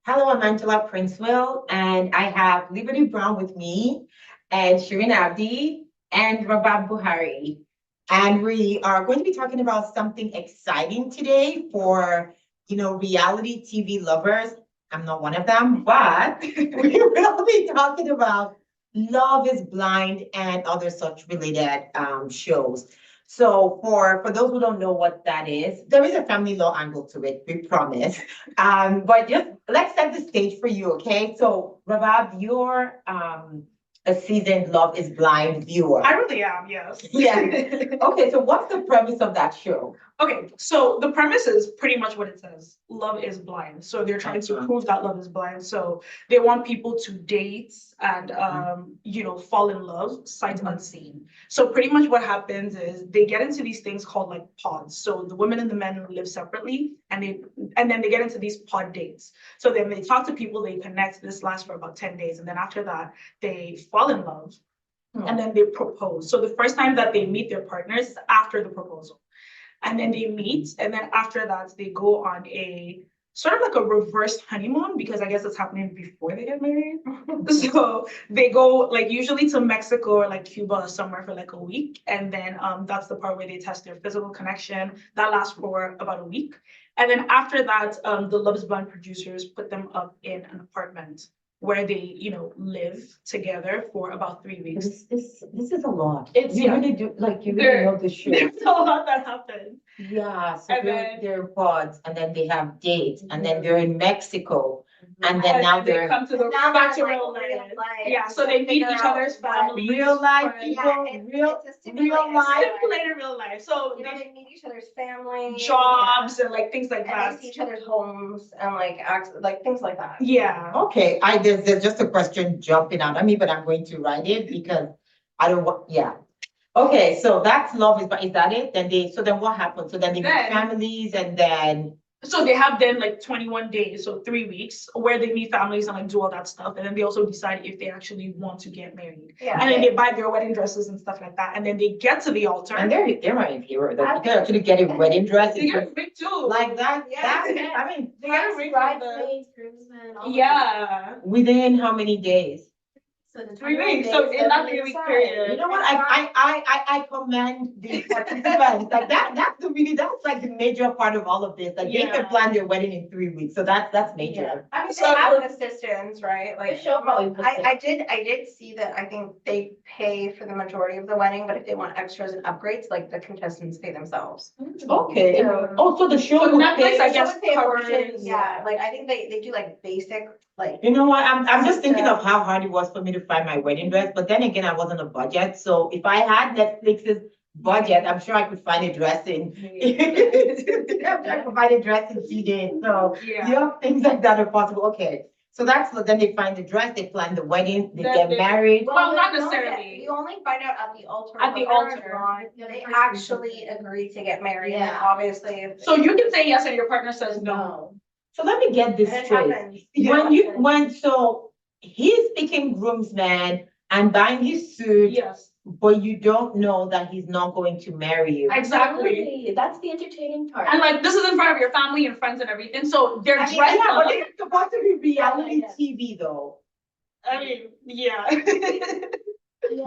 Hello, I'm Angela Princewell, and I have Liberty Brown with me, and Shirin Abdi, and Rabab Buhari. And we are going to be talking about something exciting today for, reality TV lovers. I'm not one of them, but we will be talking about Love is Blind and other such related shows. So for those who don't know what that is, there is a family law angle to it, we promise. But just let's set the stage for you, okay? So Rabab, you're a seasoned Love is Blind viewer. I really am, yes. Yeah. Okay, so what's the premise of that show? Okay, so the premise is pretty much what it says. Love is blind. So they're trying to prove that love is blind. So they want people to date and fall in love sight unseen. So pretty much what happens is they get into these things called like pods. So the women and the men live separately and then they get into these pod dates. So then they talk to people, they connect. This lasts for about 10 days. And then after that, they fall in love. And then they propose. So the first time that they meet their partners is after the proposal. And then they meet, and then after that, they go on a sort of like a reverse honeymoon, because I guess it's happening before they get married. So they go like usually to Mexico or like Cuba or somewhere for like a week. And then that's the part where they test their physical connection. That lasts for about a week. And then after that, the Love is Blind producers put them up in an apartment where they, live together for about 3 weeks. This is a lot. You really do, like, you really know the show. There's a lot that happens. Yeah, so they're pods, and then they have dates, and then they're in Mexico, and then now they come to the back to real life. Yeah, so they meet each other's families. Real life people, real life. Simulated real life. So they meet each other's family, jobs, and like things like that. And they see each other's homes and like things like that. Yeah. Okay, there's just a question jumping out at me, but I'm going to write it because I don't want. Yeah. Okay, so that's Love is that it? Then what happens? So then they meet families, and then so they have then like 21 days, so 3 weeks, where they meet families and like do all that stuff. And then they also decide if they actually want to get married. Yeah. And then they buy their wedding dresses and stuff like that. And then they get to the altar. And they're my hero. They actually get a wedding dress. They get a ring too. Like that. Yeah. I mean, they get a ring bridesmaids, groomsmen. Yeah. Within how many days? So the 3 weeks. So in that 3 week period. You know what? I commend the participants. Like that's like the major part of all of this. Like they can plan their wedding in 3 weeks. So that's major. Yeah. I mean, they have assistants, right? Like the show probably I did see that. I think they pay for the majority of the wedding, but if they want extras and upgrades, like the contestants pay themselves. Okay. So the show so Netflix, I guess, covers. Yeah. Like I think they do like basic. Like, you know what? I'm just thinking of how hard it was for me to find my wedding dress, but then again, I wasn't a budget. So if I had Netflix's budget, I'm sure I could find a dress in. I could find a dress in 2 days. So things like that are possible. Okay. So then they find the dress, they plan the wedding, they get married. Well, not necessarily. You only find out at the altar. At the altar. They actually agree to get married. Yeah. And obviously. So you can say yes and your partner says no. So let me get this straight. So he's picking groomsmen and buying his suit. Yes. But you don't know that he's not going to marry you. Exactly. That's the entertaining part. And like this is in front of your family and friends and everything. So they're dressed up. But it's supposed to be reality TV though. I mean, yeah.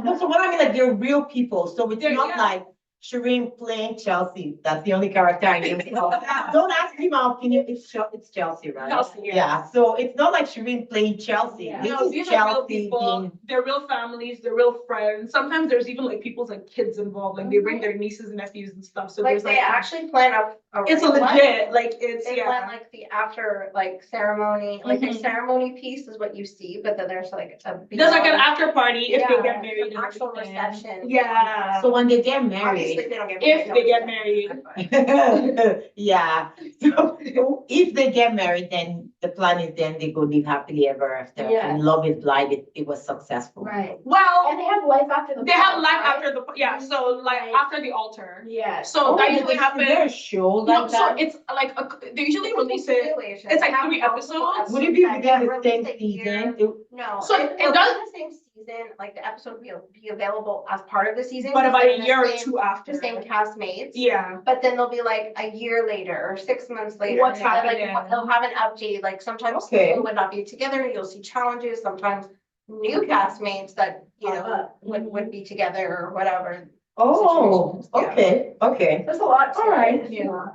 No, so what I mean, like they're real people. So it's not like Shireen playing Chelsea. That's the only character I know. Don't ask me my opinion. It's Chelsea, right? Chelsea, yeah. So it's not like Shireen playing Chelsea. Yeah. This No, is these Chelsea are real people. being... They're real families. They're real friends. Sometimes there's even like people's like kids involved. Like they bring their nieces and nephews and stuff. So like there's they actually plan a it's a legit like it's they plan like the after like ceremony. Like the ceremony piece is what you see, but then there's like there's like an after party if they get married. An actual reception. Yeah. So when they get married, obviously they don't get married. If they get married. Yeah. So if they get married, then the plan is then they go live happily ever after. Yeah. And Love is Blind, it was successful. Right. Well, and they have life after the. They have life after the so like after the altar. Yeah. So that usually happens. Is there a show like that? So it's like they usually release it. It's like 3 episodes. Would it be within the same season? No. So it does the same season, like the episode will be available as part of the season. But about a the year or same- two after. The same castmates. Yeah. But then they'll be like a year later or 6 months later. What's and like, happening? they'll have an update, like sometimes Okay. people would not be together, and you'll see challenges, sometimes new castmates that, you know, would be together or whatever. Oh, situations, yeah. okay. There's a lot to All right. it. Yeah.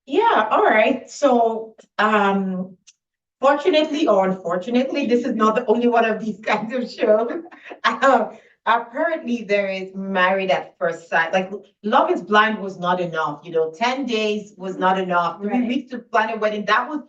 Yeah, all right. So, fortunately or unfortunately, this is not the only one of these kinds of shows. Apparently, there is Married at First Sight. Like, Love is Blind was not enough. 10 days was not enough. 3 Right. weeks to plan a wedding. That was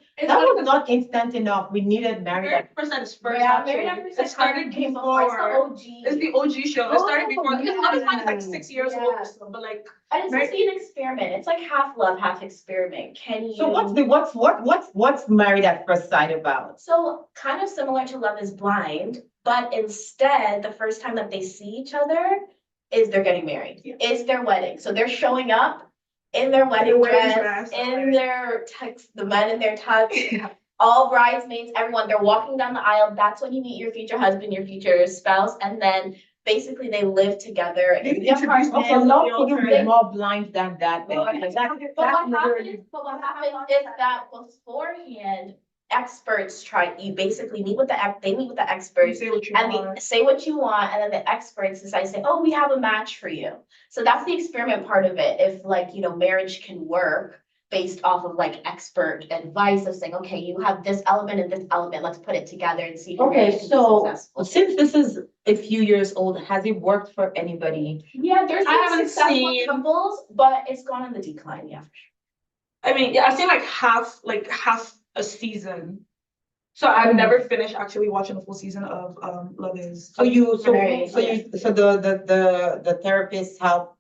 not instant enough. We needed Married at. Married at First Sight is first. Yeah, actually. Married at First Sight It started came before. before. It's the OG. It's the OG show. It started Oh, before. Because Love is Blind is like yeah. 6 years old or so, but like. And it's supposed to be an experiment. It's like half love, half experiment. Can you? So what's Married at First Sight about? So kind of similar to Love is Blind, but instead, the first time that they see each other is they're getting married, Yeah. is their wedding. So they're showing up in their wedding wedding dress, dress, in right. their tux, the men in their tux, Yeah. all bridesmaids, everyone, they're walking down the aisle. That's when you meet your future husband, your future spouse, and then basically they live together in the introduce apartment. themselves. So Love the couldn't altar. be more blind than that. Then. But Because that- But that's what literally- happens, is that beforehand, experts you basically meet with they meet with the experts Say what you and want. they say what you want, and then the experts decide, say, oh, we have a match for you. So that's the experiment part of it. If marriage can work based off of expert advice of saying, okay, you have this element and this element, let's put it together and see if your Okay, marriage can be so successful. since this is a few years old, has it worked for anybody? Yeah, there's I been haven't successful seen- couples, but it's gone on the decline, yeah. I mean, yeah, I've seen half a season. So I've never finished actually watching a full season of Love Is. So Right, the therapists help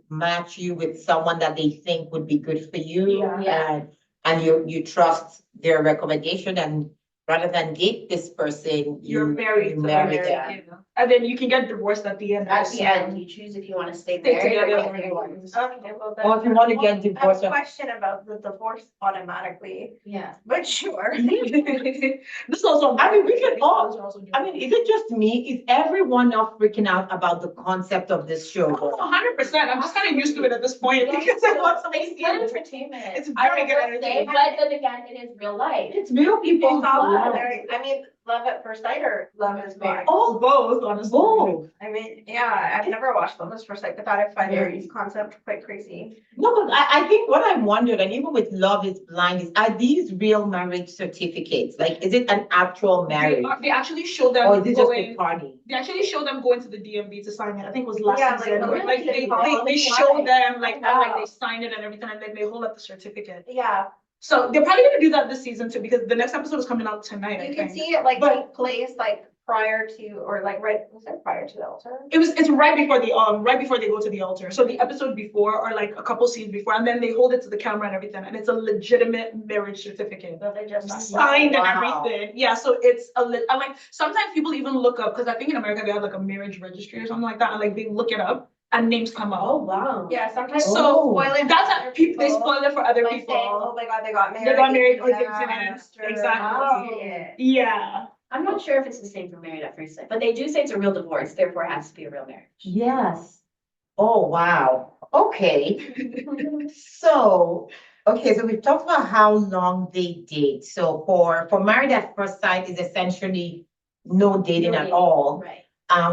match you with someone that they think would be good for you. Yeah. And you trust their recommendation, and rather than date this person, You're you married. you to marry them, them. yeah. And then you can get divorced at the end. At also. the end, you choose if you want to stay Stay married or together get or divorced. Okay, well then. Or if you want to get I have a divorced. question about the divorce automatically, Yeah. but sure. This is also. I mean, we can all- Those are also I mean, is it just me? Is everyone now freaking out about the concept of this show? 100%. I'm just kind of used to it at this point because I want something It's good entertainment. It's I very good will say, entertainment. but then again, it is real life. It's real people. It's all I mean, Love at First Sight or Love is Blind? Oh, both, honestly. Both. I mean, yeah, I've never watched Love at First Sight, but I find the concept quite crazy. No, but I think what I wondered, and even with Love is Blind, is are these real marriage certificates? Like, is it an actual marriage? They actually show them Or is it just a going. party? They actually show them going to the DMV to sign it. I think it was last Yeah, season. like, Like, really? they show them like how Wow. they signed it and everything, and then they hold up the certificate. Yeah, So they're probably gonna do that this season too, because the next episode is coming out tonight. I you can think. see it But- take place prior to, or was it prior to the altar? It's right before they go to the altar. So the episode before, or a couple scenes before, and then they hold it to the camera and everything, and it's a legitimate marriage certificate. So they just. Signed and Wow. everything. Yeah, so it's I'm like, sometimes people even look up, because I think in America they have a marriage registry or something like that, and they look it up and names come Oh, up. wow. Yeah, sometimes. So, spoil it for That's how other they spoil it for other Like saying, oh people. my God, they got married. They got married or they yeah, didn't. after- Exactly. Yeah. Yeah. I'm not sure if it's the same for Married at First Sight, but they do say it's a real divorce, therefore it has to be a real marriage. Yes. Oh, wow. Okay. So we've talked about how long they date. So for Married at First Sight is essentially no dating No at dating. all. Right.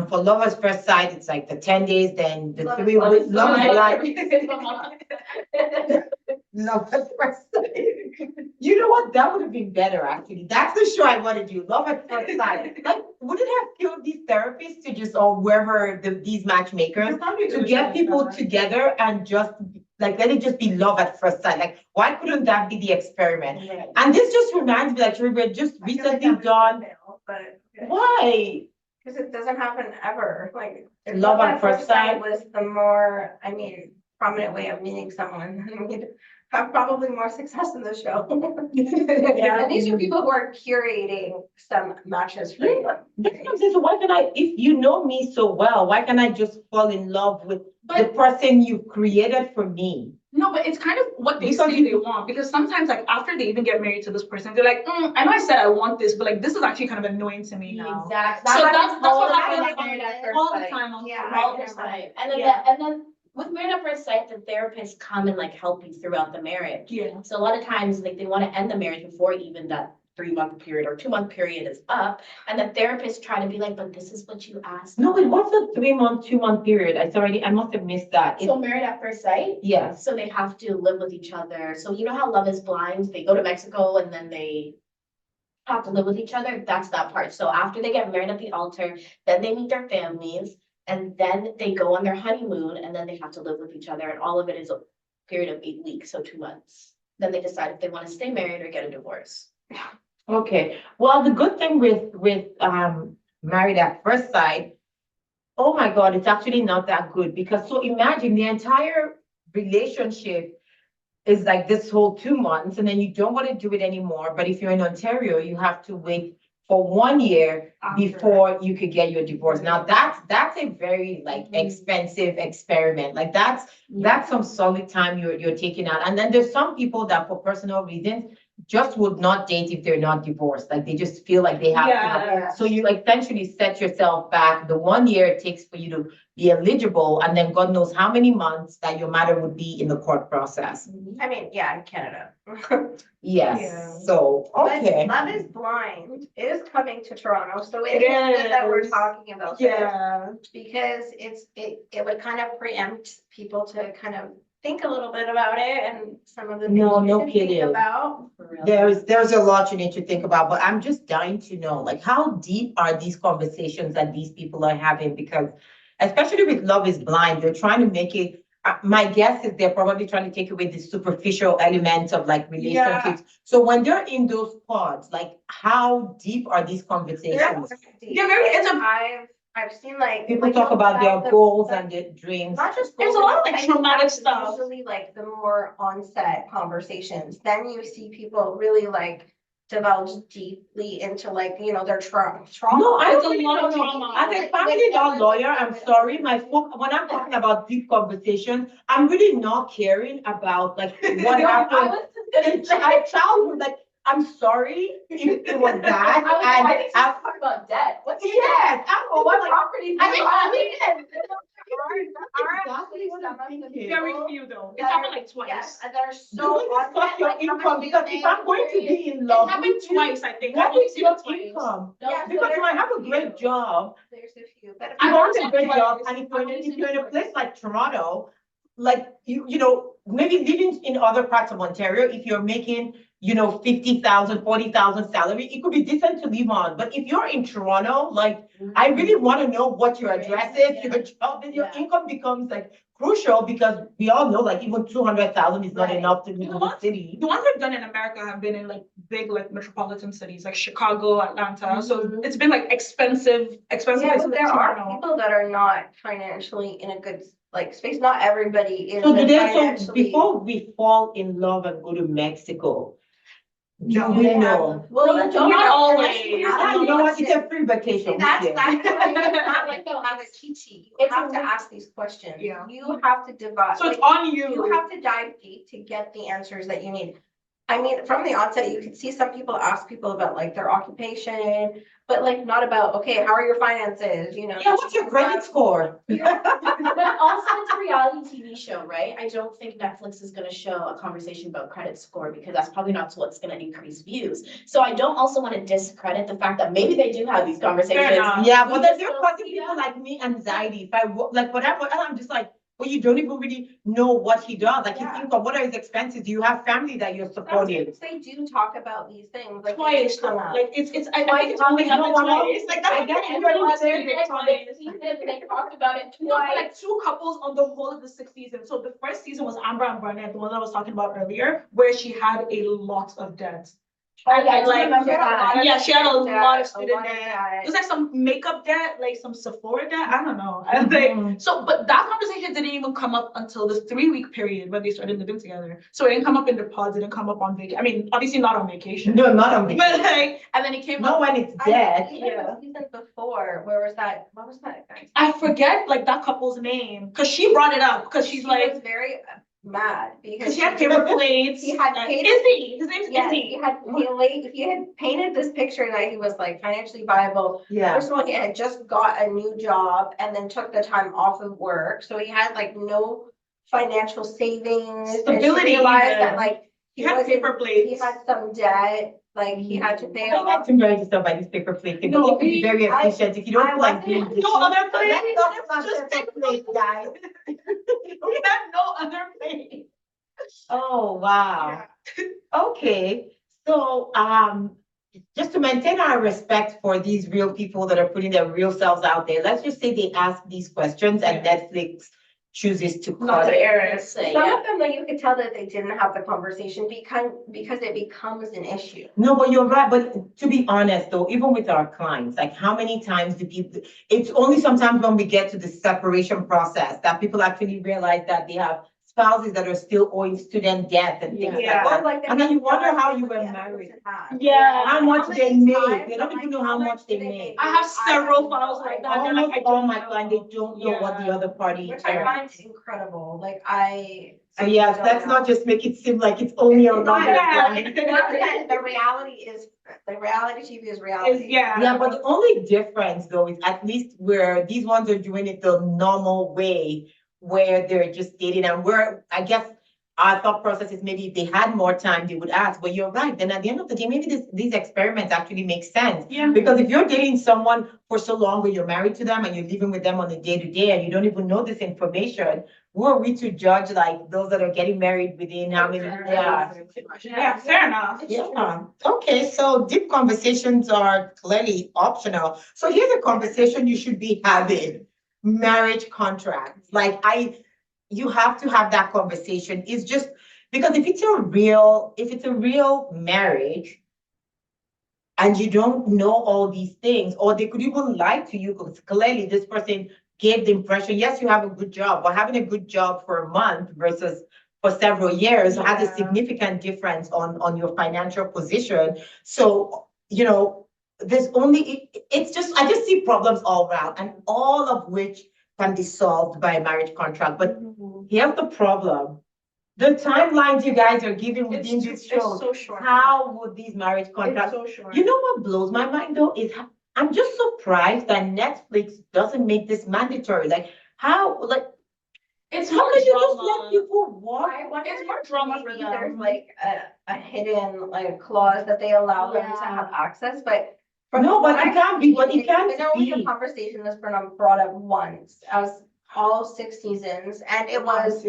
For Lovers First Sight, it's the 10 days, then the Love 3 is weeks. Blind. Love is Blind. Love at First Sight. You know what? That would have been better, actually. That's the show I want to do. Love at First Sight. Would it have killed these therapists to just, or wherever these matchmakers, to get people together and just let it just be love at first sight? Why couldn't that be the experiment? Right. And this just reminds me that we were just I feel like recently that was done. fail, But. Why? Because it doesn't happen ever, if Love at First Sight. Was the more, prominent way of meeting someone, we'd have probably more success in the show. Yeah. And these are people who are curating some matches for you. That's what I'm saying. So why can if you know me so well, why can't I just fall in love with the person you created for me? No, but it's kind of what they Because say they want, because sometimes like after they even get married to this person, they're like, I know I said I want this, but like this is actually kind of annoying to me now. Exactly. So that's what happens happens Married at First all the Sight. time on Yeah, All I the remember. time. And then, Yeah. and then with Married at First Sight, the therapists come and like help you throughout the marriage. Yeah. So a lot of times, like they want to end the marriage before even that 3-month period or 2-month period is up. And the therapists try to be like, but this is what you asked. No, it was a 3-month, 2-month period. I must have missed that. So Married at First Sight, Yes. so they have to live with each other. So you know how Love is Blind, they go to Mexico and then they have to live with each other. That's that part. So after they get married at the altar, then they meet their families and then they go on their honeymoon and then they have to live with each other. And all of it is a period of 8 weeks, so 2 months. Then they decide if they want to stay married or get a divorce. Okay, well, the good thing with Married at First Sight, oh my God, it's actually not that good because so imagine the entire relationship is like this whole 2 months and then you don't want to do it anymore. But if you're in Ontario, you have to wait for 1 year After. before you could get your divorce. Now that's a very like expensive experiment. Like that's some solid time you're taking out. And then there's some people that for personal reasons just would not date if they're not divorced. Like they just feel like they have to. Yeah. So you essentially set yourself back the 1 year it takes for you to be eligible, and then God knows how many months that your matter would be in the court process. I mean, yeah, in Canada. Yes, Yeah. so, okay. But Love is Blind is coming to Toronto, so It it is good that we're is. talking about this. Yeah. Because it would kind of preempt people to kind of think a little bit about it and some of the things No, you no should think kidding. about. For real. There's a lot you need to think about, but I'm just dying to know, like, how deep are these conversations that these people are having? Because especially with Love is Blind, they're trying to make it, my guess is they're probably trying to take away the superficial elements of like relationships. So when they're in those pods, like, how deep are these conversations? Yeah, very- it's a- I've seen like. People talk about their goals and their dreams. Not just. There's a lot of, like, I think traumatic that's stuff. Usually like the more onset conversations, then you see people really like divulge deeply into like, their trauma. No, I It's don't a really lot of know. trauma. As a family law lawyer, I'm sorry, when I'm talking about deep conversations, I'm really not caring about like what I happened was just in gonna say. childhood. Like, I'm sorry if it was that. I think And talk about debt. What's your yes, debt? I'm Well, what like, property? exactly what I'm thinking. Very few though. It happened like twice. Yes, and they're You so. will discuss your like, how much income do you because if make I'm going to per be in It love happened with you, twice, I think. what I've only is seen your it twice. income? Yeah, so Because you might have a there's great job. There's a few, but. I You want want a to great say job, twice. and if I've only seen you're in a it place twice. like Toronto, like maybe living in other parts of Ontario, if you're making, 50,000, 40,000 salary, it could be decent to live on. But if you're in Toronto, like, I really want to know what your address is, your job, and your Yeah. income becomes like crucial because we all know like even 200,000 is not Right. enough to live You in know the what? city. The ones I've done in America have been in like big like metropolitan cities like Chicago, Atlanta. So Mhm. it's been like expensive Yeah, places but like there are Toronto. people that are not financially in a good like space. Not everybody is So a so financially. before we fall in love and go to Mexico, do No. we They have- know? Well, you Not don't always. You Ah, have you to know what? ask It's it. a free vacation. See, that's we why can. you have like you have a cheat sheet. You It's have to a- ask these questions. Yeah. You have to divide. So it's like, on you. you have to dive deep to get the answers that you need. I mean, from the onset, you can see some people ask people about like their occupation, but like not about, okay, how are your finances, Yeah, what's your credit score? But also it's a reality TV show, right? I don't think Netflix is gonna show a conversation about credit score because that's probably not what's gonna increase views. So I don't also want to discredit the fact that maybe they do have these conversations. enough. Yeah, We but then just they're don't causing see people that. like me anxiety. If I like whatever, and I'm just like, well, you don't even really know what he does. Like, Yeah. you think of what are his expenses? Do you have family that you're supporting? They do talk about these things. Like, Twice they come though. up. Like it's I think it's only No, happened I'm twice. always like, I I get get everybody everybody said it twice. They talked about it No, twice. like 2 couples on the whole of the 6th season. So the first season was Amber and Barnett, the one I was talking about earlier, where she had a lot of debt. I do like, remember that. Yeah, she had a lot of student lot of debt. debt. It was like some makeup debt, like some Sephora debt. I don't know. And like, so, but that conversation didn't even come up until this 3-week period when they started living together. So it didn't come up in the pods, it didn't come up on vacation. I mean, obviously not on vacation. No, not on me. But like, and then it came Not up. when it's dead. Even the season before, where was that? What was that guy's? I forget like that couple's name because she brought it up because she's She like, was very, mad Because because he had paper plates. He had and paid- Izzy. His name's yeah, Izzy. he had painted this picture that he was like financially viable. Yeah. First of all, he had just got a new job and then took the time off of work, so he had like no financial savings. And she Stability realized even. that like He had wasn't- paper plates. He had some debt, like he had to pay I like off. to marry yourself by this paper plate. It No, can be very I- efficient if you don't I feel like wasn't- doing this. No other plate. Let's talk about Just paper plate, guys. He had no other plate. Oh, wow. Okay, so, just to maintain our respect for these real people that are putting their real selves out there, let's just say they ask these questions and Netflix chooses to Not cut to it. air it. Say, Some yeah. of them, though, you could tell that they didn't have the conversation because it becomes an issue. No, but you're right, but to be honest though, even with our clients, like how many times do people, it's only sometimes when we get to the separation process that people actually realize that they have spouses that are still owing student debt and things like Yeah. that. Or like they And then have you wonder jobs how that you the were other married. person has. Yeah. How much How they many make, times they don't I'm even like, know how how much much they do they make. make? I have several no files like that. They're Almost like, I all don't my know. clients, they don't know what the Yeah. other party Which I earns. find incredible, like So yes, don't let's know. not just make it seem like it's only a It's not rubber Yeah. band. The reality TV is reality. Yeah, but the only difference though is at least where these ones are doing it the normal way, where they're just dating and where I guess our thought process is maybe if they had more time, they would ask. But you're right. Then at the end of the day, maybe these experiments actually make sense. Yeah. Because if you're dating someone for so long or you're married to them and you're living with them on a day-to-day and you don't even know this information, who are we to judge like those that are getting married within how many? Yeah. Yeah, fair enough. Yeah, okay, so deep conversations are clearly optional. So here's a conversation you should be having. Marriage contracts, you have to have that conversation. It's just, because if it's a real marriage and you don't know all these things, or they could even lie to you because clearly this person gave the impression, yes, you have a good job, but having a good job for a month versus for several years has a Yeah. significant difference on your financial position. So, I just see problems all around and all of which can be solved by a marriage contract. But here's the problem. The timelines you guys are giving within this show, It's so short. how would these marriage It's contracts? so short. You know what blows my mind though is I'm just surprised that Netflix doesn't make this mandatory. Like how, like It's how more can you just let drama. people walk? I wonder It's if more drama for maybe them. there's like a hidden like clause that they allow them to Yeah. have access, but. No, but it can't be, but it can't It's only a be. conversation that's been brought up once, as all 6 seasons, and it was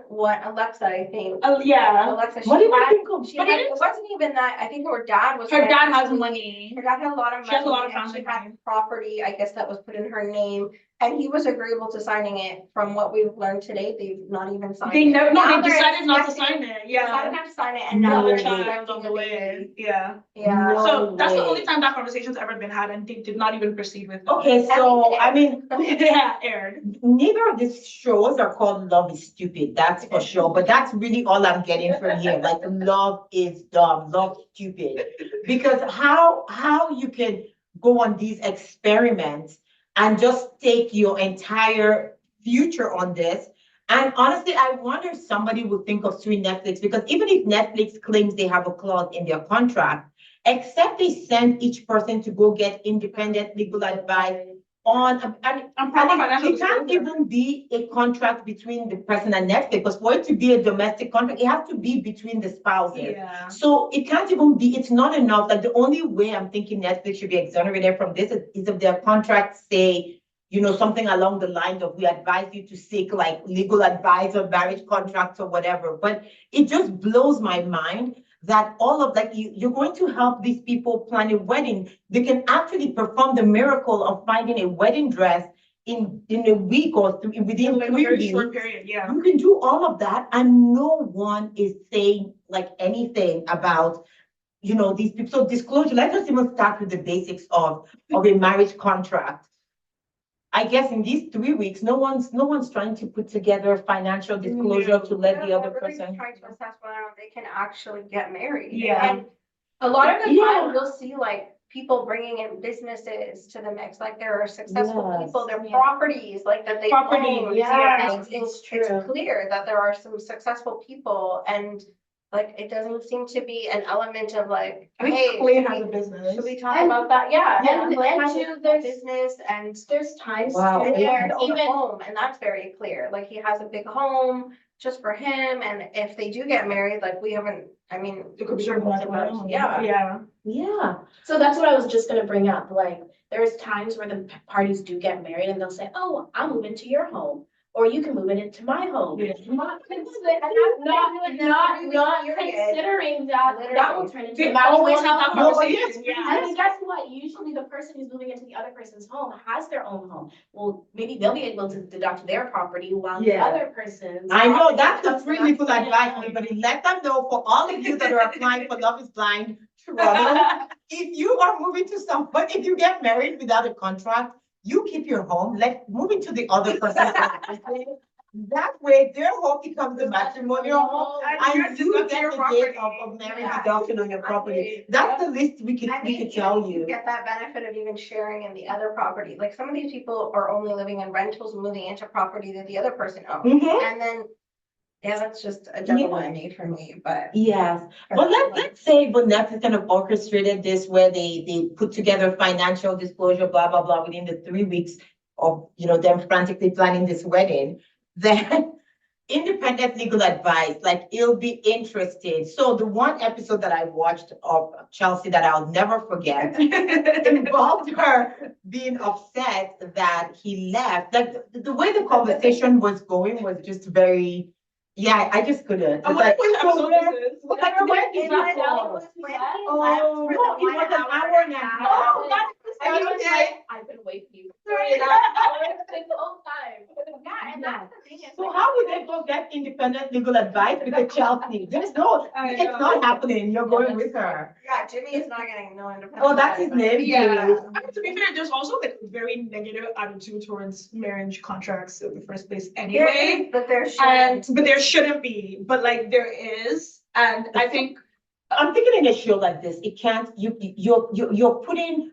what Alexa, I think. Yeah. Alexa, What do you had- think of? she But had- it it wasn't even that, I think her dad was. Her dad has financially- money. Her dad had a lot of money. She has a lot of and family she had money. property, I guess, that was put in her name, and he was agreeable to signing it. From what we've learned today, they've not even signed it. They never, no, Now they they're decided not to expecting- sign it. Decided Yeah. not to sign it, and No now Another they're way. child expecting on the a way. baby. Yeah. Yeah. No So that's the way. only time that conversation's ever been had, and they did not even proceed with it. Okay, so I mean, Yeah, aired. neither of these shows are called Love is Stupid, that's for sure. But that's really all I'm getting from here. Like love is dumb, love stupid. Because how you can go on these experiments and just take your entire future on this. And honestly, I wonder if somebody would think of suing Netflix, because even if Netflix claims they have a clause in their contract, except they send each person to go get independent legal advice on, And proper and financial it can't disclosure. even be a contract between the person and Netflix, because for it to be a domestic contract, it has to be between the spouses. Yeah. So it can't even be, it's not enough. Like the only way I'm thinking Netflix should be exonerated from this is if their contracts say, something along the lines of, we advise you to seek like legal advice or marriage contracts or whatever. But it just blows my mind that all of like you're going to help these people plan a wedding. They can actually perform the miracle of finding a wedding dress in a week or within Like a 3 very weeks. short period, yeah. You can do all of that, and no one is saying like anything about these people. So disclosure. Let's just even start with the basics of a marriage contract. I guess in these 3 weeks, no one's trying to put together financial disclosure to let the other Everybody's person. trying to assess whether or not they can actually get married. Yeah. And a lot of the Yeah. time, you'll see like people bringing in businesses to the mix, like there are successful Yes. people, their Yeah. properties, like that they Property, own. yeah. And it's clear that there are some successful people and like, it doesn't seem to be an element of like, I think hey, Clay should has a we business. talk And- about that? Yeah. and Clay has too, a there's- business and There's times Wow. and he where has to own a even, home, and that's very clear. Like he has a big home just for him, and if they do get married, like we haven't, I mean. It could be sure black and white. Yeah. Yeah. Yeah. so that's what I was just gonna bring up, like, there's times where the parties do get married and they'll say, oh, I'll move into your home. Or you can move it into my home. Yeah. Not considering that that will turn into. They a marital always have that home. No, but conversation, yes, yeah. And then guess what? Usually the person who's moving into the other person's home has their own home. Well, maybe they'll be able to deduct their property while the Yeah. other person's. I know, property that's the comes free back legal to them. advice, everybody. Let them know for all of you that are applying for Love is Blind trouble. If you are moving to somebody, if you get married without a contract, you keep your home, move into the other person's home. That way, their home becomes the matrimonial home, and you get the date of marriage Yeah. adoption on your property. That's the list we could tell you. Get that benefit of even sharing in the other property. Like some of these people are only living in rentals, moving into property that the other person owns. Mhm. And then, yeah, that's just a double whammy for me, but. Yes, but let's say Vanessa kind of orchestrated this where they put together financial disclosure, blah, blah, blah, within the 3 weeks of, them frantically planning this wedding. Then independent legal advice, like it'll be interesting. So the one episode that I watched of Chelsea that I'll never forget involved her being upset that he left. Like the way the conversation was going was just very, yeah, I just couldn't. I It's wonder like, which so episode where- this is. like, where did that go? Oh, no, it was an hour and a half. Oh, that's And he was okay. like, I've been waiting for you for 3.5 hours this whole time. Yeah, and that's the thing. So how would they go get independent legal advice with a Chelsea? It's not happening. You're going with her. Yeah, Jimmy is not getting no independent. Oh, that's his name. Yeah, Jimmy. I mean, to be fair, there's also like a very negative attitude towards marriage contracts in the first place There anyway. is, but there's. But there shouldn't be, but like there is, and I think I'm thinking in a show like this, it can't, you're putting,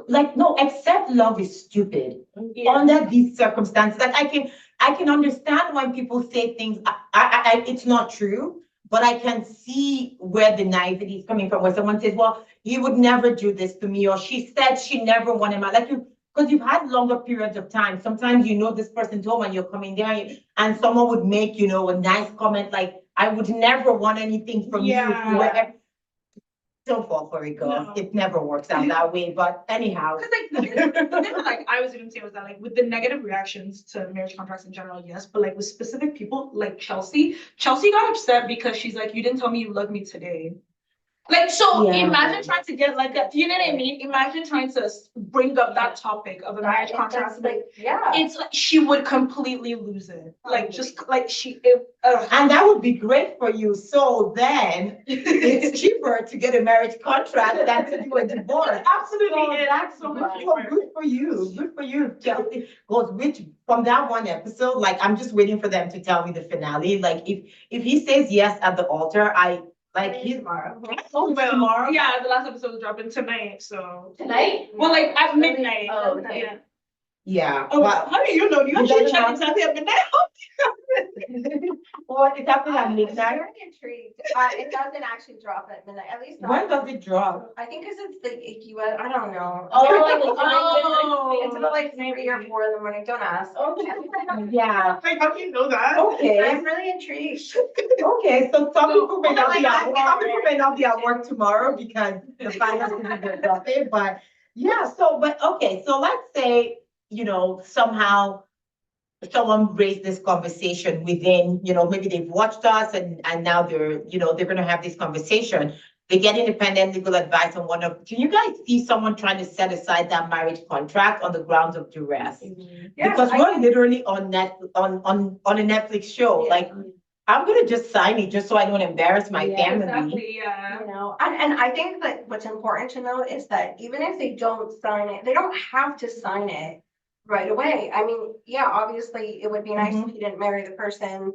like, no, except love is stupid. Under these circumstances, like I can understand when people say things, it's not true, but I can see where the naivety is coming from, where someone says, well, he would never do this to me, or she said she never wanted my, like because you've had longer periods of time. Sometimes this person's home and you're coming there and someone would make, a nice comment like, I would never want anything from you. If you were Don't fall for it, girl. No. It never works out that way, but anyhow. because like the thing like I was even saying was that like with the negative reactions to marriage contracts in general, yes, but like with specific people like Chelsea got upset because she's like, you didn't tell me you loved me today. Like, so Yeah. imagine trying to get like that, you know what I mean? Imagine trying to bring up that topic of a marriage contract. Like, yeah. It's like she would completely lose it. Like just like And that would be great for you. So then it's cheaper to get a marriage contract than to do a divorce. absolutely So that's so much more good for you. Good for you, Chelsea. Because from that one episode, like I'm just waiting for them to tell me the finale. Like if he says yes at the altar, he's Tomorrow. tomorrow. Yeah, the last episode is dropping tonight, so. Tonight? Well, like at midnight. Oh, okay. Yeah. Yeah. Oh, but- how do you know? Do you It actually doesn't check have- exactly at midnight? Well, it's happening at I'm midnight. very intrigued. It doesn't actually drop at midnight, at least not. When does it drop? I think because it's the US, I don't know. Oh. It's about like 3 or 4 in the morning, don't ask. Okay. Yeah. Like, how do you know that? Okay. I'm really intrigued. Okay, so some people may not Well, be at like, work, some people may not be at work tomorrow because the finances are dropping, but yeah, so let's say, somehow someone raised this conversation within, maybe they've watched us and now they're gonna have this conversation. They get independent legal advice on can you guys see someone trying to set aside that marriage contract on the grounds of duress? Yes, Because I we're literally on a Netflix show, Yeah. like, I'm gonna just sign it just so I don't embarrass my Yeah, family. Exactly, yeah. And I think that what's important to know is that even if they don't sign it, they don't have to sign it right away. I mean, yeah, obviously, it would be nice if you didn't marry the person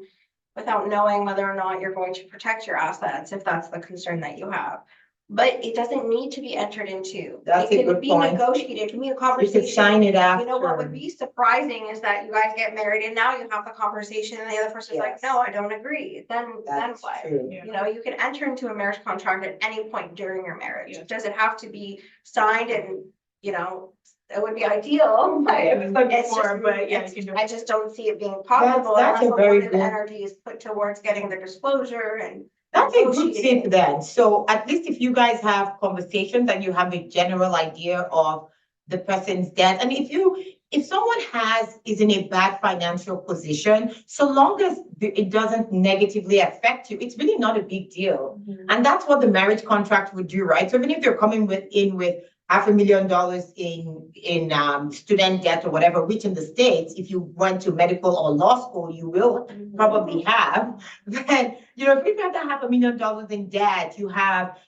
without knowing whether or not you're going to protect your assets, if that's the concern that you have. but it doesn't need to be entered into. That's a It can good be point. negotiated, it can be a You could conversation. sign it You know, what would after. be surprising is that you guys get married and now you have the conversation and the other person's like, Yes. no, I don't agree. Then That's what? true. Yeah. You know, you can enter into a marriage contract at any point during your marriage. Yeah. Does it have to be signed and, you know, it would be ideal, but It's done it's before, just, but yeah, you it's, can do I it. just don't see it being possible that's unless a a very lot of good- energy is put towards getting the disclosure and. That's a good negotiating. tip then. So at least if you guys have conversations and you have a general idea of the person's debt, and if someone is in a bad financial position, so long as it doesn't negatively affect you, it's really not a big deal. And that's what the marriage contract would do, right? So even if they're coming with $500,000 in student debt or whatever, which in the States, if you went to medical or law school, you will probably have, then, you know, if you have that $500,000 in debt, you have,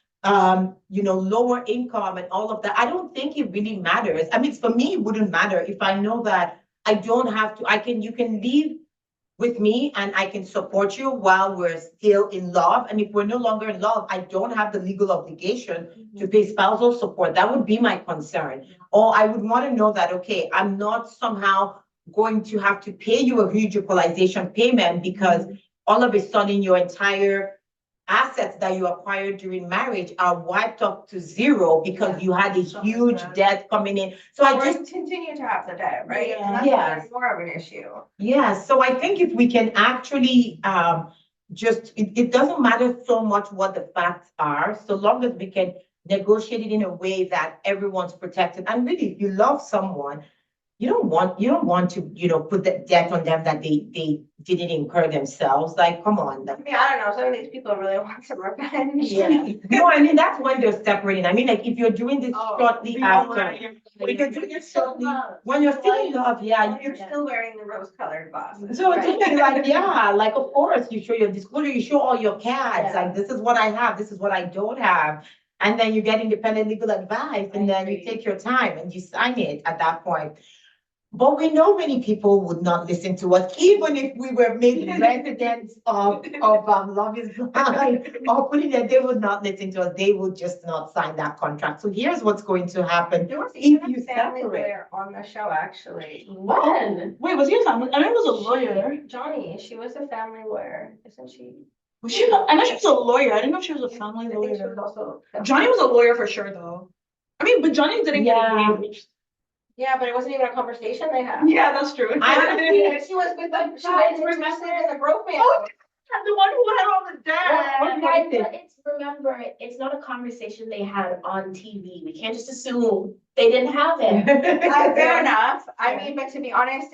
you know, lower income and all of that, I don't think it really matters. I mean, for me, it wouldn't matter if I know that I don't have to, you can leave with me and I can support you while we're still in love. And if we're no longer in love, I don't have the legal obligation to pay spousal support. That would be my concern. Or I would want to know that, okay, I'm not somehow going to have to pay you a huge equalization payment because all of a sudden your entire assets that you acquired during marriage are wiped up to zero because you had a Something like huge that. debt coming in. So I Or just, continue to have the debt, right? Yeah. And that's Yes. more of an issue. yeah, so I think if we can actually it doesn't matter so much what the facts are, so long as we can negotiate it in a way that everyone's protected. And really, if you love someone, you don't want to, you know, put the debt on them that they didn't incur themselves. Like, come on. I mean, I don't know, some of these people really want some revenge. Yeah. No, I mean, that's when they're separating. I mean, like, if you're doing this Oh, shortly after, If you're doing it shortly, when you're still in love, yeah, You're still wearing the rose-colored glasses. so it's right? just like, yeah, like, of course, you show your disclosure, you show all your cards, Yeah. like, this is what I have, this is what I don't have. And then you get independent legal advice, and then you take your time and you sign it at that point. But we know many people would not listen to us, even if we were made residents of Love is Blind or putting it, they would not listen to us. They would just not sign that contract. So here's what's going to happen. There was If even you a family separate. lawyer on the show, actually. When? Wait, was he a family? I know he was a lawyer. Johnny, she was a family lawyer, isn't she? Was she? I know she was a lawyer. I didn't know she was a I family think she was lawyer. also. Johnny was a lawyer for sure, though. I mean, but Johnny didn't get Yeah. engaged. Yeah, but it wasn't even a conversation they had. Yeah, that's true. She was with them, she was interested in the broke man. Oh, the one who had all the debt. What do you Guys, think? but remember, it's not a conversation they had on TV. We can't just assume they didn't have it. Fair enough, I Yeah. mean, but to be honest,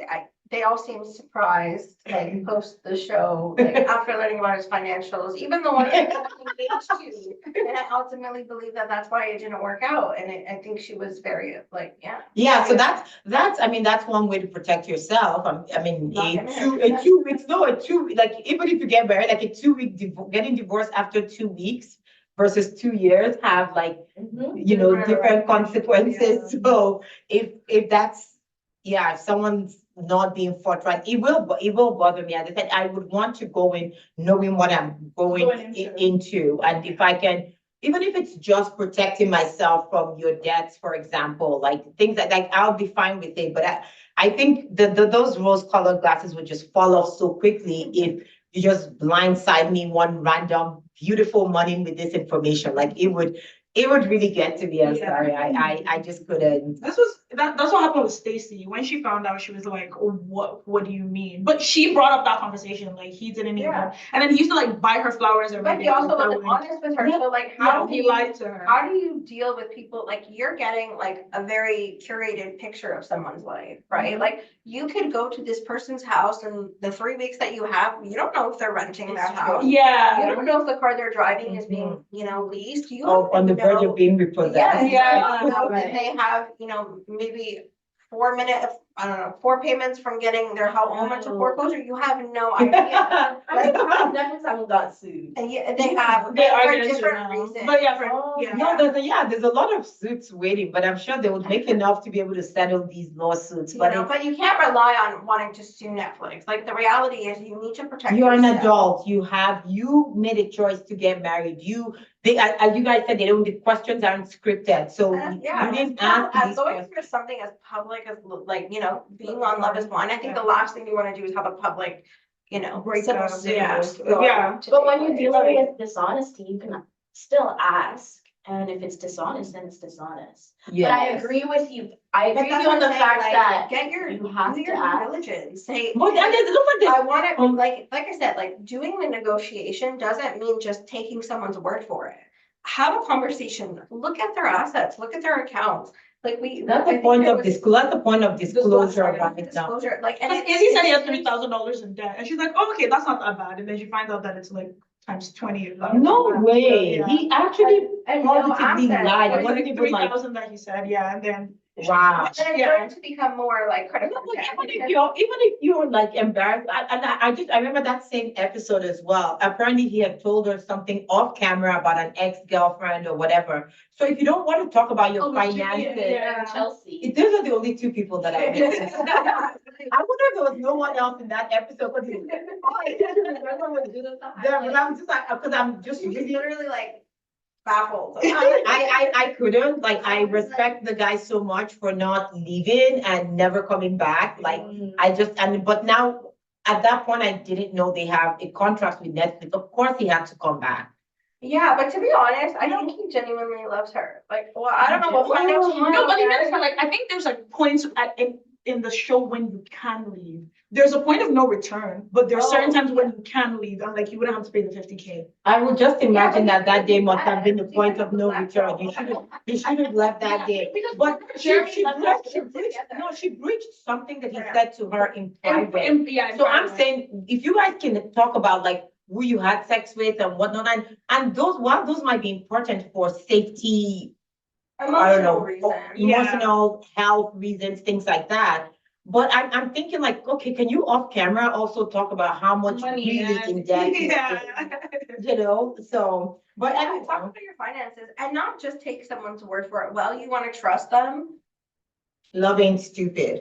they all seem surprised, like, post the show, like, after learning about his financials, even the one that got engaged to. And I ultimately believe that that's why it didn't work out, and I think she was very, like, yeah. Yeah, so that's, I mean, that's one way to protect yourself. I mean, Not a getting two married. weeks, no, like, even if you get married, like a 2 week getting divorced after 2 weeks versus 2 years have like, you know, different consequences. So if that's, yeah, if someone's not being forthright, it will bother me. As I said, I would want to go in knowing what I'm going into. And if I can, even if it's just protecting myself from your debts, for example, like things like I'll be fine with it. But I think those rose-colored glasses would just fall off so quickly if you just blindside me one random beautiful morning with this information. Like it would really get to me. I'm Yeah. sorry. I just couldn't. That's what happened with Stacy. When she found out, she was like, oh, what do you mean? But she brought up that conversation, like he didn't even. Yeah. And then he used to like buy her flowers and But he also wasn't honest with her, so like, how do he you, lied to her. how do you deal with people, like, you're getting like a very curated picture of someone's life, right? Mhm. Like, you could go to this person's house and the 3 weeks that you have, you don't know if they're renting that It's true. house. You Yeah. don't know if the car they're driving is being, you know, leased, you Oh, don't on the verge know. of being repossessed. Yes, Yeah. you know, if they have, you know, maybe 4 payments from getting their home into foreclosure, you have no idea. I think definitely someone got sued. And yeah, they have, They are for gonna sue different now. reasons. But yeah, Yeah. No, there's a lot of suits waiting, but I'm sure they would make enough to be able to settle these lawsuits. You But know, but you can't rely on wanting to sue Netflix. Like, the reality is you need to protect you're an yourself. adult. You made a choice to get married. as you guys said, the questions aren't scripted, so you Yeah, didn't as ask these going questions. through something as public as like, being on Love is Blind, I think the last thing you wanna do is have a public, Breakup, civil yeah. suit going Yeah. to But take when you're place. dealing with dishonesty, you can still ask, and if it's dishonest, then it's dishonest. But Yeah, I agree with you, I But agree with that's you on what the I'm fact saying, that get your, you do have to your due ask. diligence, say. but and there's look at this. I want it, like I said, like doing the negotiation doesn't mean just taking someone's word for it. Have a conversation, look at their assets, look at their accounts, like That's the point of that's the point of disclosure right now. Disclosure, like, and Because Izzy said he had $3,000 in debt, and she's like, oh, okay, that's not that bad, and then she finds out that it's like times 20. No way, Yeah. he actually and no positively assets. lied. It It was wasn't like even like, 3,000 that he said, yeah, and then. wow. And it's Yeah. going to become more like critical. No, but even if you're like embarrassed, I remember that same episode as well. Apparently he had told her something off camera about an ex-girlfriend or whatever. So if you don't want to talk about your finances, yeah. Chelsea. those are the only two people that I know. I wonder if there was no one else in that episode. Yeah, but I'm just like, because I'm just She's really. literally like baffled. I couldn't, like, I respect the guy so much for not leaving and never coming back, like, I just, but now, at that point, I didn't know they have a contract with Netflix, of course he had to come back. Yeah, but to be honest, I think he genuinely loves her. Like, well, I don't know what kind of. No, but even if, like, I think there's like points in the show when you can leave. There's a point of no return, but there's certain times when you can leave, and like you wouldn't have to pay the 50K. I would just imagine but that day you must have been the could've point of no left return, her. you should have left that day. Because But Jeremy she left breached, us she breached something that he Yeah. said to her in private. Yeah. So I'm saying, if you guys can talk about like who you had sex with and whatnot, and those might be important for safety, I don't Emotional know, reason. emotional health reasons, things like that. But I'm thinking like, okay, can you off camera also talk about how much Money, really yeah. in debt is, Yeah. so, but Yeah, anyway. talk about your finances and not just take someone's word for it. Well, you want to trust them. Love ain't stupid.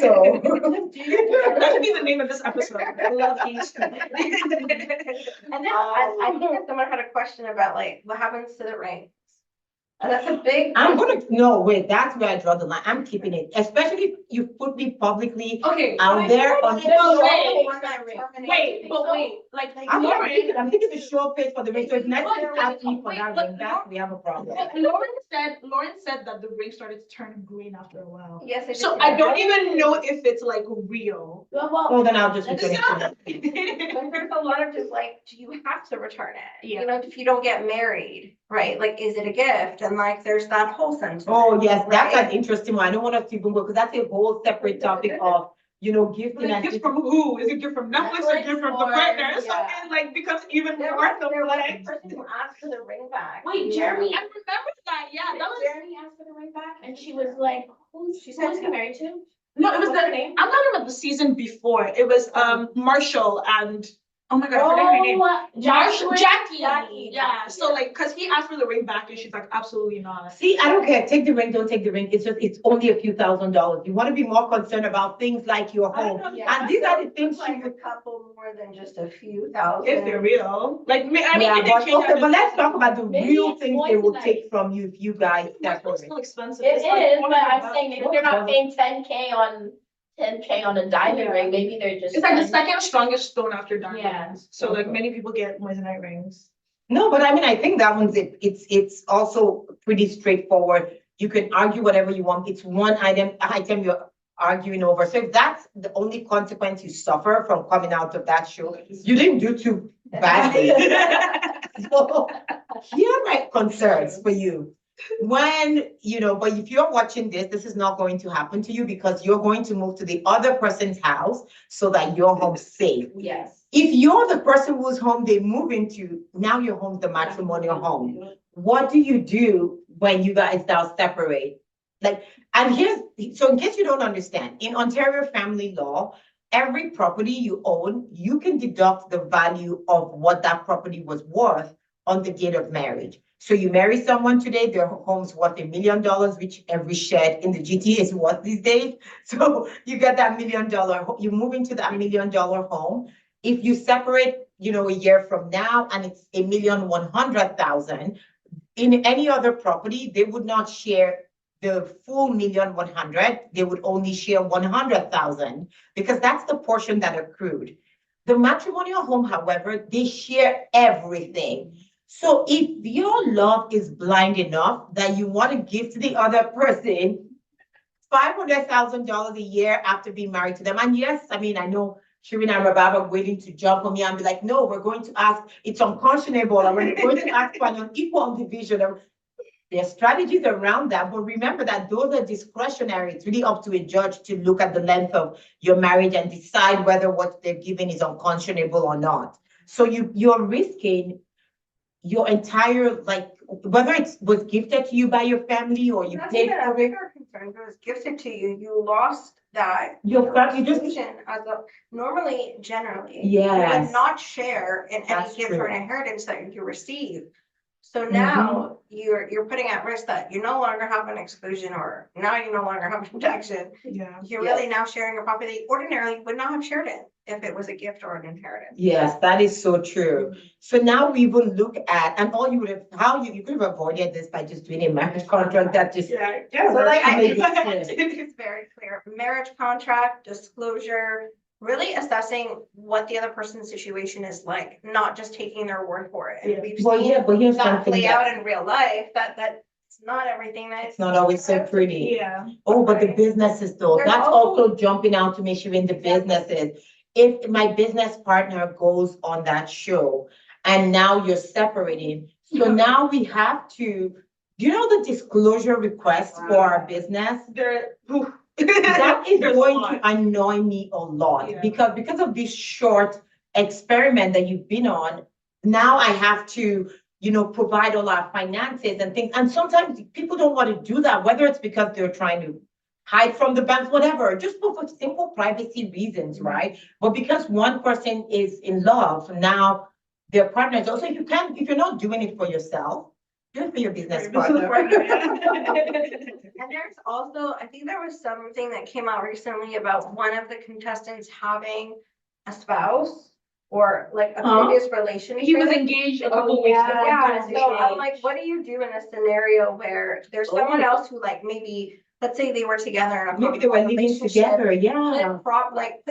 So. That should be the name of this episode. Love ain't stupid. And then I think that someone had a question about like what happens to the rings. And that's a big. No, wait, that's where I draw the line. I'm keeping it, especially if you put me publicly Okay. out there on. Wait, but wait, like I'm thinking the show pays for the ring, so if Netflix asks me for that ring back, we have a problem. Lauren said that the ring started to turn green after a while. Yes, it So is. I don't even know if it's like real. Oh, then I'll just return it to them. But there's a lot of just like, do you have to return it? Yeah. You know, if you don't get married, right? Like, is it a gift? And like, there's that whole sense. Oh, yes, that's right? an interesting one. I don't want us to even go, because that's a whole separate topic of, gifting and. Gift from who? Is it gift from Netflix or gift from the Netflix, partner? So yeah. it like becomes even There more was a complex. person who asked for the ring back. Wait, Yeah. Jeremy, I remember that, yeah, that was. Jeremy asked for the ring back, and she was like, who's he married to? No, it was What's her the, name? I'm talking about the season before. It was Marshall and, oh my God, I forgot her name. Jackie. Yeah, so like, cause he asked for the ring back and she's like, absolutely not. See, I don't care. Take the ring, don't take the ring. It's only a few $1,000s. You want to be more concerned about things like your home. And these are the things It's like a couple more than just a few thousand. If they're real, like, I mean, Yeah, if they but change okay, that, but let's talk about the Maybe real it's things more they will tonight. take from you if you guys It's separate. still expensive. It It's like is, but I'm $400. saying if they're not paying 10K on a diamond Yeah. ring, maybe they're just. It's like the second strongest stone after diamonds. Yeah. So like many people get moissanite rings. No, but I mean, I think that one's it's also pretty straightforward. You can argue whatever you want. It's one item you're arguing over. So if that's the only consequence you suffer from coming out of that show, you didn't do too badly. So here are my concerns for you. But if you're watching this is not going to happen to you because you're going to move to the other person's house so that your home's safe. Yes. If you're the person whose home they move into, now your home's the matrimonial home. What do you do when you guys now separate? So in case you don't understand, in Ontario family law, every property you own, you can deduct the value of what that property was worth on the date of marriage. So you marry someone today, their home's worth $1 million, which every shed in the GTA is worth these days. So you get that $1 million, you move into that $1 million home. If you separate, a year from now and it's 1,100,000, in any other property, they would not share the full 1,100,000. They would only share 100,000 because that's the portion that accrued. The matrimonial home, however, they share everything. So if your love is blind enough that you want to give to the other person $500,000 a year after being married to them, and yes, I mean, I know Shireen and Rabab are waiting to jump on me and be like, no, we're going to ask, it's unconscionable, and we're going to ask for an unequal division. There's strategies around that, but remember that those are discretionary. It's really up to a judge to look at the length of your marriage and decide whether what they're giving is unconscionable or not. So you're risking your entire, like, whether it was gifted to you by your family or you That's paid even a for it. bigger concern. If it was gifted to you, you lost that. Your family just, Exclusion as a, normally, generally. Yes. You would not share in any That's gift or true. an inheritance that you receive. So Mhm. now you're putting at risk that you no longer have an exclusion, or now you no longer have a protection. Yeah. You're really now sharing a property that you ordinarily would not have shared it if it was a gift or an inheritance. yes, that is so true. So now we will look at, and all you would have, how you could have avoided this by just doing a marriage contract that just. Yeah. So like, I Make think it clear. it's very clear, marriage contract, disclosure, really assessing what the other person's situation is like, not just taking their word for it. Yeah. And we've Well, seen yeah, but here's that something play out that in real life, that it's not everything that it's not always so pretty. Yeah. Oh, but the Right. businesses though, There's that's also- also jumping out to me, Shireen, the businesses. If my business partner goes on that show and now you're separating, so now we have to, the disclosure requests for our business? There. That is There's a going lot. to annoy me a lot Yeah. because of this short experiment that you've been on. Now I have to, provide all our finances and things. And sometimes people don't want to do that, whether it's because they're trying to hide from the banks, whatever, just for simple privacy reasons, right? But because one person is in love, now their partner is also, if you're not doing it for yourself, do it for your business partner. And there's also, I think there was something that came out recently about one of the contestants having a spouse or like a Huh? previous relationship. He was engaged a couple weeks ago. Yeah, so I'm like, what do you do in a scenario where there's someone else who, like, maybe, let's say they were together in a Maybe they were living relationship, together, yeah.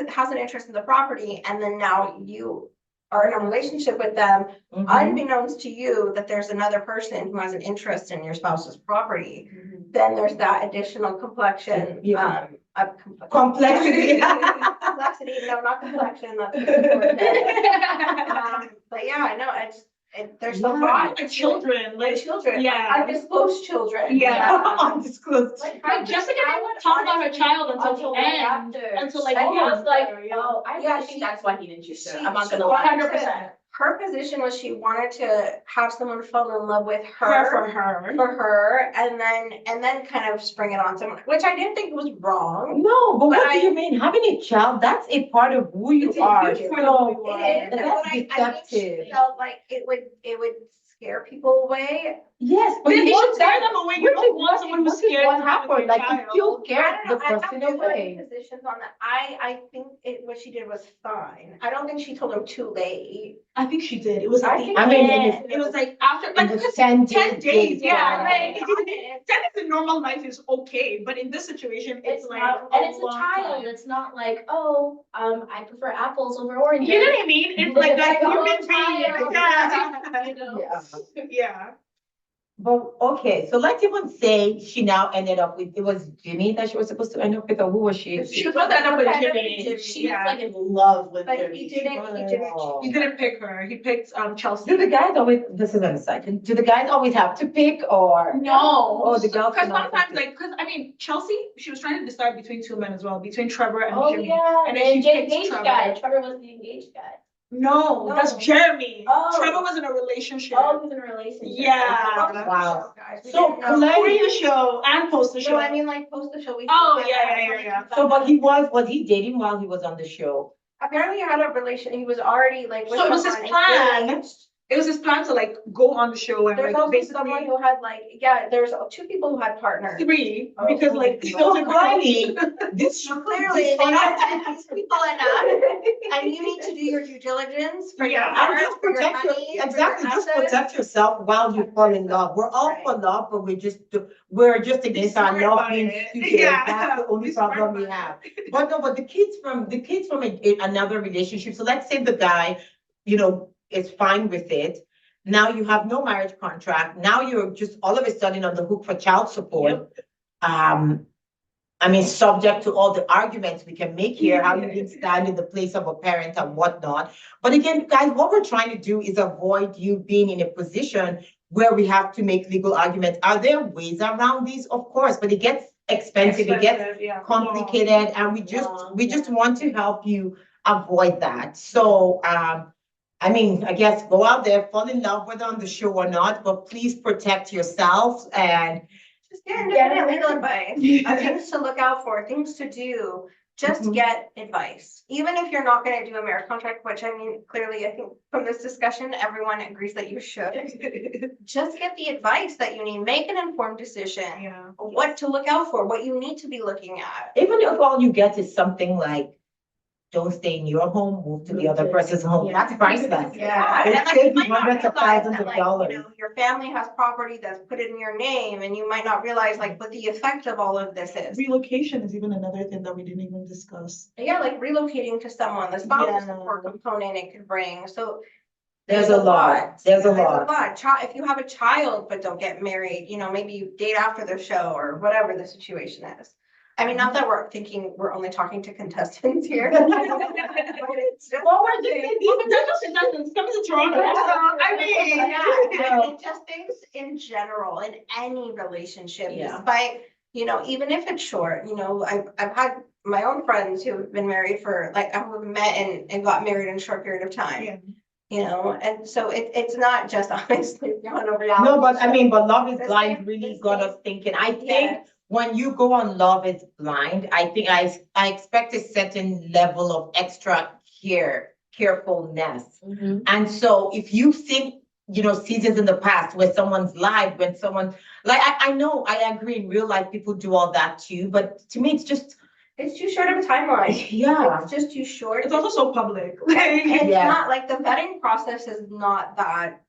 has an interest in the property, and then now you are in a relationship with them, Mhm. unbeknownst to you that there's another person who has an interest in your spouse's property, then there's that additional complexion, Yeah. complexity. Complexity. Complexity, no, not complexion, that's important. But yeah, I know, there's a Yeah. lot. Like children, like Children, yeah. undisclosed children. Yeah. Undisclosed. Like, Like Jessica didn't want to talk about her child until the end. Until like, And he was like, yeah. oh, I Yeah, think that's why he didn't choose her. she- I'm not she gonna wanted lie. to- 100%. Her position was she wanted to have someone fall in love with Her for her. for her, and then kind of spring it on someone, which I didn't think was wrong. No, but what But do you mean? Having a child, that's a part of who you It's a are. huge part of who you So are. It is, but that's I think deceptive. she felt like it would scare people away. Yes, but Then you he should want scare that. them away. You don't want someone who's scared. What of having happened? a Like, you child. still scared I the don't know, I have person different away. positions on that. I think what she did was fine. I don't think she told him too late. I think she did. It was I at the think I mean, end. It was like after, like, It was because 10 10 days, yeah, right. like, 10 is in normal life is okay, but in this situation, it's like. not, and it's a long child. time. It's not like, oh, I prefer apples over oranges. You know what I mean? It's like that It's a human whole being. child, Yeah. you know? Yeah. Yeah. But okay, so let's even say she now ended up with, it was Jimmy that she was supposed to end up with, or who was she? She was supposed to end up with Kind of Jimmy. Jimmy. She Yeah. was like in love with But him. he didn't. Wow. He didn't pick her. He picked Chelsea. Do the guys always, this is an aside, do the guys always have to pick or? No. Oh, the girls Because can also sometimes, pick. like, because I mean, Chelsea, she was trying to decide between two men as well, between Trevor and Oh, Jimmy. yeah, And and then she the picked engaged Trevor. guy. Trevor was the engaged guy. No, that's No. Jeremy. Oh. Trevor was in a relationship. Oh, he was in a relationship. Yeah. Wow. Guys, we So didn't know. Clary- Pre the show and post the show. No, I mean, like, post the show. Oh, yeah. So, but was he dating while he was on the show? Apparently he had a relation, he was already like. with So it was his someone plan. engaged, It was his plan to like go on the show and There's like also someone basically who had like, yeah, there's 2 people who had partners. 3 Oh, because like So Riley, this So clearly, they don't pay these people enough, and you need to do your due diligence for your Yeah. and heart, just for your protect your, money, for your exactly, just assets. protect yourself while you fall in love. We're all for love, but we're just against our smart love about being it. stupid. Yeah. That's the only Be smart problem we about have. But no, but the kids from another relationship. So let's say the guy, is fine with it. Now you have no marriage contract. Now you're just all of a sudden on the hook for child support. I mean, subject to all the arguments we can make here, how you can stand in the place of a parent and whatnot. But again, guys, what we're trying to do is avoid you being in a position where we have to make legal arguments. Are there ways around these? Of course, but it gets expensive, it gets complicated, and we just want to help you avoid that. So, I mean, I guess go out there, fall in love whether on the show or not, but please protect yourselves and Just get independent legal advice, things to look out for, things to do. Just Mhm. get advice, even if you're not gonna do a marriage contract, which I mean, clearly, I think from this discussion, everyone agrees that you should. Just get the advice that you need, make an informed decision, Yeah. what to look out for, what you need to be looking at. even if all you get is something like, don't stay in your home, move to the other person's home, that's priceless. Yeah. It And, like, saves you might not hundreds of realize thousands that, of like, dollars. Your family has property that's put in your name, and you might not realize like what the effect of all of this is. Relocation is even another thing that we didn't even discuss. Yeah, like relocating to someone, the spousal Yeah. support component it could bring, so. There's a lot, there's a lot. If you have a child but don't get married, maybe you date after the show or whatever the situation is. I mean, not that we're thinking we're only talking to contestants here. But it's just Well, we're Contestants coming to Toronto. I mean. Yeah, I mean, just things in general, in any relationship, Yeah. despite, even if it's short, I've had my own friends who've been married for, like, I've met and got married in a short period of time. Yeah. And so it's not just honestly on a reality. No, but I mean, but Love is The Blind same- really the got same- us thinking. I think Yes. when you go on Love is Blind, I think I expect a certain level of extra carefulness. And so if you've seen, seasons in the past where someone's lied, when someone, like, I know, I agree, in real life, people do all that too, but to me, it's just, It's too short of a timeline. yeah. It's just too short. It's also so public. It's Yes. not like the vetting process is not that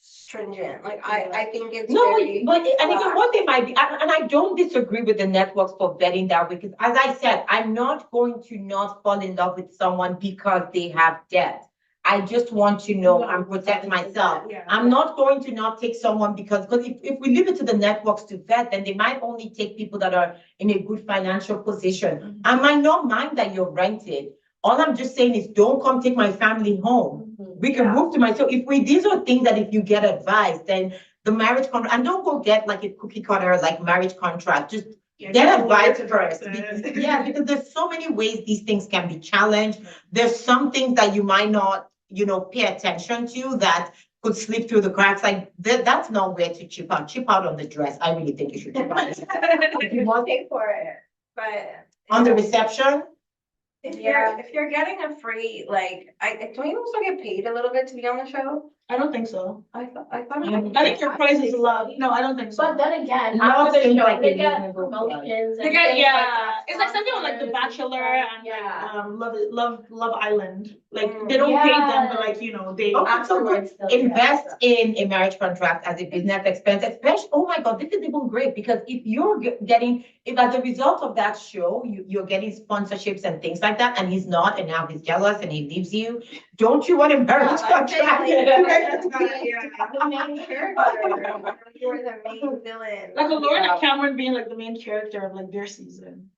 stringent. Like I think it's No, very but, and even relaxed. what they might be, and I don't disagree with the networks for vetting that way, because as I said, I'm not going to not fall in love with someone because they have debt. I just want to know and protect myself. Yeah. I'm not going to not take someone because if we leave it to the networks to vet, then they might only take people that are in a good financial position. I might not mind that you're rented. All I'm just saying is don't come take my family home. We can move to so these are things that if you get advice, then the marriage contract, and don't go get like a cookie cutter, like marriage contract, just get advice first. Because there's so many ways these things can be challenged. There's some things that you might not, pay attention to that could slip through the cracks. Like that's not where to chip out. Chip out on the dress. I really think you should chip out. If you want pay for it, but on the reception. if you're getting a free, like, I don't you also get paid a little bit to be on the show? I don't think so. I thought. I think your price is low. No, I don't think so. But then again, Love after the seems show, like they a get reasonable promotions. They and get, things like yeah, that, it's like something like The sponsors and Bachelor stuff. and Yeah. like Love Island. Like they don't pay them, but like they. Okay, so Afterwards, they'll get invest stuff. in a marriage contract as a business expense, especially, oh my God, this is even great because if you're if as a result of that show, you're getting sponsorships and things like that, and he's not, and now he's jealous and he leaves you, don't you want a marriage contract? The main character, you were the main villain. Like Lauren and Cameron being like the main character of like their season.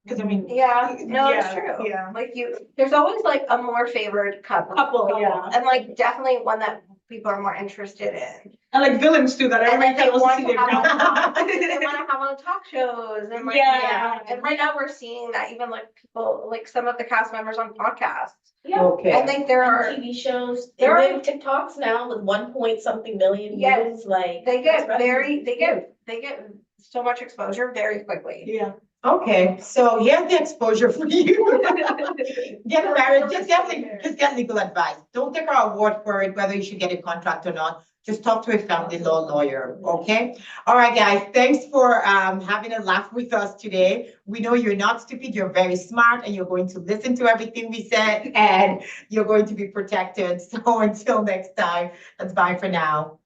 Cause I mean. Yeah, no, it's yeah, true. Yeah. Like there's always like a more favored couple, yeah. and like definitely one that people are more interested in. And like villains too, that And everybody then they tells to want see to their have downfall. they want to have on talk shows and like, Yeah. And right now we're seeing that even like people, like some of the cast members on podcasts. Yeah. Okay. I think there And are, TV shows, there they're are- doing TikToks now with 1 point something million Yes. views, like. they get that's revenue. very, they get so much exposure very quickly. Yeah. Okay, so here's the exposure for you. Get married, just get legal advice. Don't take our word for it, whether you should get a contract or not. Just talk to a family law lawyer, okay? All right, guys, thanks for having a laugh with us today. We know you're not stupid, you're very smart, and you're going to listen to everything we said, and you're going to be protected. So until next time, that's bye for now.